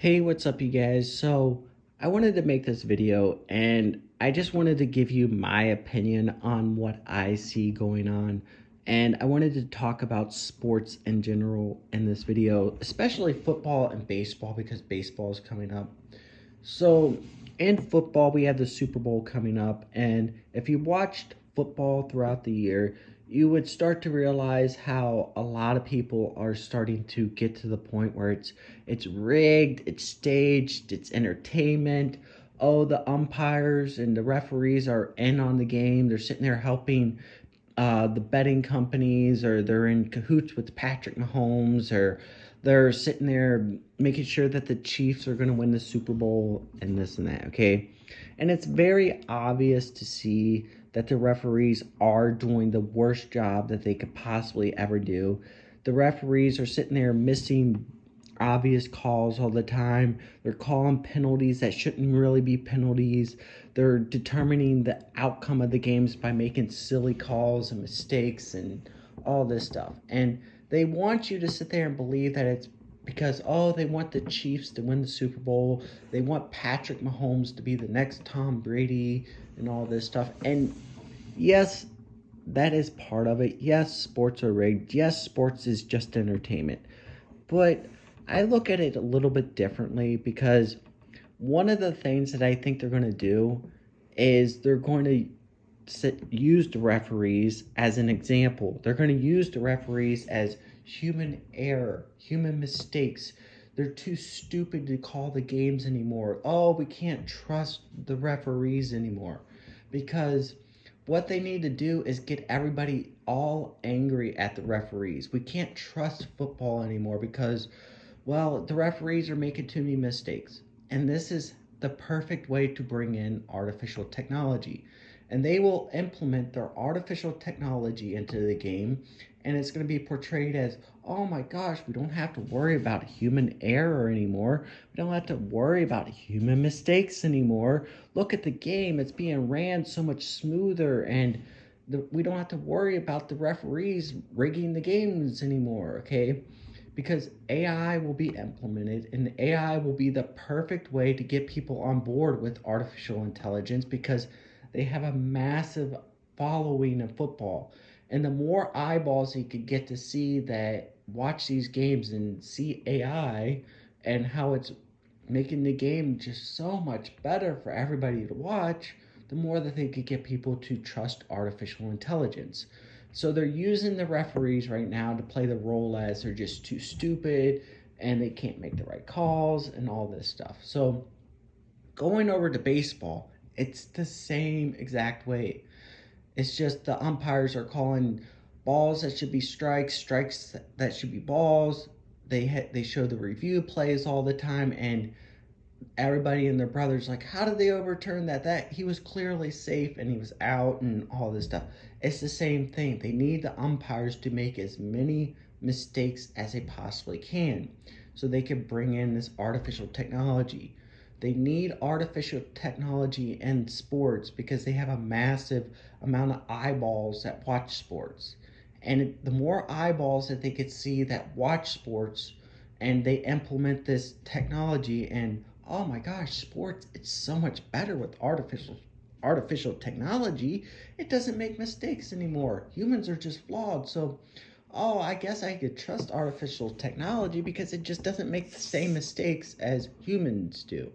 Hey, what's up, you guys? So, I wanted to make this video and I just wanted to give you my opinion on what I see going on. And I wanted to talk about sports in general in this video, especially football and baseball because baseball is coming up. So, in football, we have the Super Bowl coming up, and if you watched football throughout the year, you would start to realize how a lot of people are starting to get to the point where it's rigged, it's staged, it's entertainment. Oh, the umpires and the referees are in on the game. They're sitting there helping the betting companies, or they're in cahoots with Patrick Mahomes, or they're sitting there making sure that the Chiefs are going to win the Super Bowl and this and that, okay? And it's very obvious to see that the referees are doing the worst job that they could possibly ever do. The referees are sitting there missing obvious calls all the time. They're calling penalties that shouldn't really be penalties. They're determining the outcome of the games by making silly calls and mistakes and all this stuff. And they want you to sit there and believe that it's because, oh, they want the Chiefs to win the Super Bowl. They want Patrick Mahomes to be the next Tom Brady and all this stuff. And yes, that is part of it. Yes, sports are rigged. Yes, sports is just entertainment. But I look at it a little bit differently because one of the things that I think they're going to do is they're going to use the referees as an example. They're going to use the referees as human error, human mistakes. They're too stupid to call the games anymore. Oh, we can't trust the referees anymore because what they need to do is get everybody all angry at the referees. We can't trust football anymore because, well, the referees are making too many mistakes. And this is the perfect way to bring in artificial technology. And they will implement their artificial technology into the game, and it's going to be portrayed as, oh my gosh, we don't have to worry about human error anymore. We don't have to worry about human mistakes anymore. Look at the game, it's being ran so much smoother, and we don't have to worry about the referees rigging the games anymore, okay? Because AI will be implemented, and AI will be the perfect way to get people on board with artificial intelligence because they have a massive following in football. And the more eyeballs you could get to see that watch these games and see AI and how it's making the game just so much better for everybody to watch, the more that they could get people to trust artificial intelligence. So they're using the referees right now to play the role as they're just too stupid and they can't make the right calls and all this stuff. So going over to baseball, it's the same exact way. It's just the umpires are calling balls that should be strikes, strikes that should be balls. They show the review plays all the time, and everybody and their brothers like, how did they overturn that he was clearly safe and he was out and all this stuff. It's the same thing. They need the umpires to make as many mistakes as they possibly can so they can bring in this artificial technology. They need artificial technology in sports because they have a massive amount of eyeballs that watch sports, and the more eyeballs that they could see that watch sports and they implement this technology, and oh my gosh, sports, it's so much better with artificial technology. It doesn't make mistakes anymore. Humans are just flawed. So, oh, I guess I could trust artificial technology because it just doesn't make the same mistakes as humans do.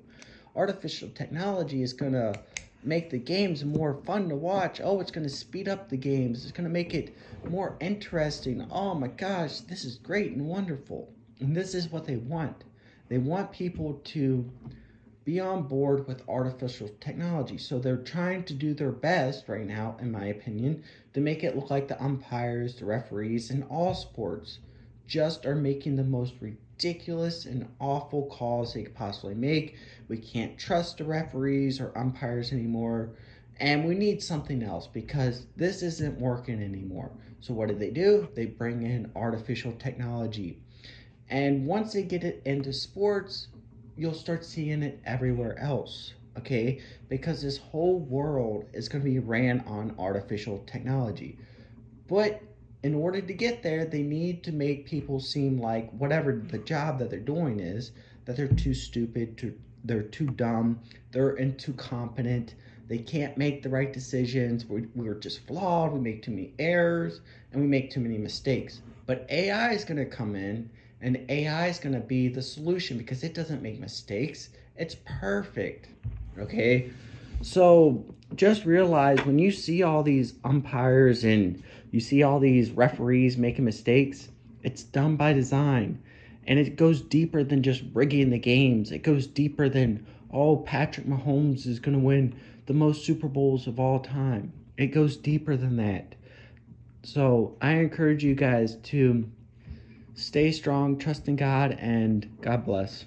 Artificial technology is going to make the games more fun to watch. Oh, it's going to speed up the games. It's going to make it more interesting. Oh my gosh, this is great and wonderful. And this is what they want. They want people to be on board with artificial technology. So they're trying to do their best right now, in my opinion, to make it look like the umpires, the referees, and all sports just are making the most ridiculous and awful calls they could possibly make. We can't trust the referees or umpires anymore. And we need something else because this isn't working anymore. So what do? They bring in artificial technology. And once they get it into sports, you'll start seeing it everywhere else, okay? Because this whole world is going to be ran on artificial technology. But in order to get there, they need to make people seem like whatever the job that they're doing is, that they're too stupid, they're too dumb, they're too competent, they can't make the right decisions, we're just flawed, we make too many errors, and we make too many mistakes. But AI is going to come in, and AI is going to be the solution because it doesn't make mistakes. It's perfect. Okay? So just realize when you see all these umpires and you see all these referees making mistakes, it's done by design. And it goes deeper than just rigging the games. It goes deeper than, oh, Patrick Mahomes is going to win the most Super Bowls of all time. It goes deeper than that. So I encourage you guys to stay strong, trust in God, and God bless.